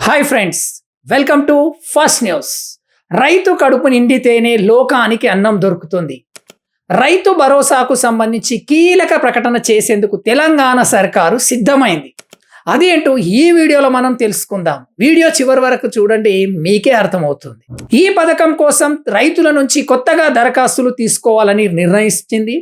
Hi friends, welcome to first news. రైతు కడుపు నిండితేనే లోకానికి అన్నం దొరుకుతుంది. రైతు భరోసాకు సంబంధించి కీలక ప్రకటన చేసేందుకు తెలంగాణ సర్కారు సిద్ధమైంది. అదేంటో ఈ వీడియోలో మనం తెలుసుకుందాం. వీడియో చివరి వరకు చూడండి, మీకే అర్థమవుతుంది. ఈ పథకం కోసం రైతుల నుంచి కొత్తగా దరఖాస్తులు తీసుకోవాలని నిర్ణయించింది.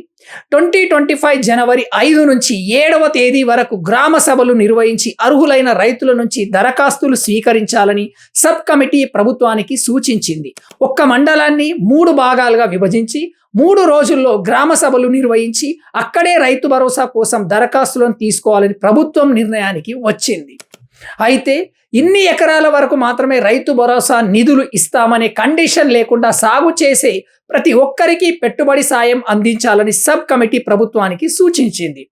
2025 జనవరి 5 నుంచి 7వ తేదీ వరకు గ్రామ సభలు నిర్వహించి అర్హులైన రైతుల నుంచి దరఖాస్తులు స్వీకరించాలని సబ్ కమిటీ ప్రభుత్వానికి సూచించింది. ఒక్క మండలాన్ని 3 భాగాలుగా విభజించి 3 రోజుల్లో గ్రామ సభలు నిర్వహించి అక్కడే రైతు భరోసా కోసం దరఖాస్తులను తీసుకోవాలని ప్రభుత్వం నిర్ణయానికి వచ్చింది. అయితే ఇన్ని ఎకరాల వరకు మాత్రమే రైతు భరోసా నిధులు ఇస్తామనే కండిషన్ లేకుండా సాగు చేసే ప్రతి ఒక్కరికి పెట్టుబడి సాయం అందించాలని సబ్ కమిటీ ప్రభుత్వానికి సూచించింది.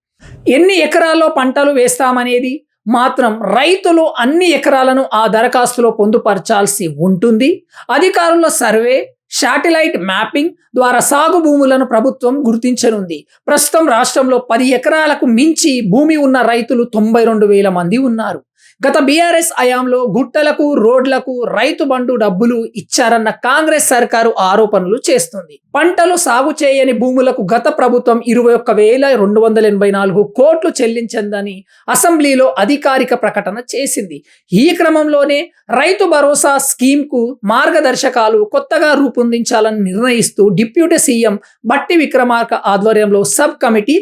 ఎన్ని ఎకరాల్లో పంటలు వేస్తామనేది మాత్రం రైతులు అన్ని ఎకరాలను ఆ దరఖాస్తులో పొందుపరచాల్సి ఉంటుంది. అధికారుల సర్వే, శాటిలైట్ మ్యాపింగ్ ద్వారా సాగు భూములను ప్రభుత్వం గుర్తించనుంది. ప్రస్తుతం రాష్ట్రంలో 10 ఎకరాలకు మించి భూమి ఉన్న రైతులు 92,000 మంది ఉన్నారు. గత బీఆర్ఎస్ హయాంలో గుట్టలకు, రోడ్లకు రైతు బంధు డబ్బులు ఇచ్చారన్న కాంగ్రెస్ సర్కారు ఆరోపణలు చేస్తుంది. పంటలు సాగు చేయని భూములకు గత ప్రభుత్వం 21,284 కోట్లు చెల్లించిందని అసెంబ్లీలో అధికారిక ప్రకటన చేసింది. ఈ క్రమంలోనే రైతు భరోసా స్కీమ్కు మార్గదర్శకాలు కొత్తగా రూపొందించాలని నిర్ణయిస్తూ డిప్యూటీ సీఎం బట్టి విక్రమార్క ఆధ్వర్యంలో సబ్ కమిటీ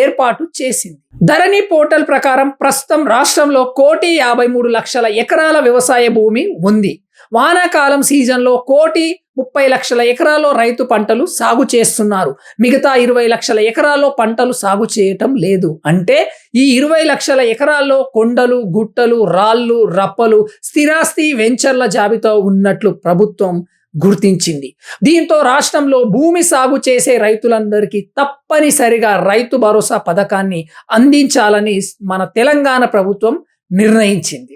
ఏర్పాటు చేసింది. ధరణి పోర్టల్ ప్రకారం ప్రస్తుతం రాష్ట్రంలో 1,53,00,000 ఎకరాల వ్యవసాయ భూమి ఉంది. వానాకాలం సీజన్లో 1,30,00,000 ఎకరాల్లో రైతు పంటలు సాగు చేస్తున్నారు. మిగతా 20 లక్షల ఎకరాల్లో పంటలు సాగు చేయటం లేదు. అంటే ఈ 20 లక్షల ఎకరాల్లో కొండలు, గుట్టలు, రాళ్ళు, రప్పలు, స్థిరాస్తి వెంచర్ల జాబితా ఉన్నట్లు ప్రభుత్వం గుర్తించింది. దీంతో రాష్ట్రంలో భూమి సాగు చేసే రైతులందరికీ తప్పనిసరిగా రైతు భరోసా పథకాన్ని అందించాలని మన తెలంగాణ ప్రభుత్వం నిర్ణయించింది.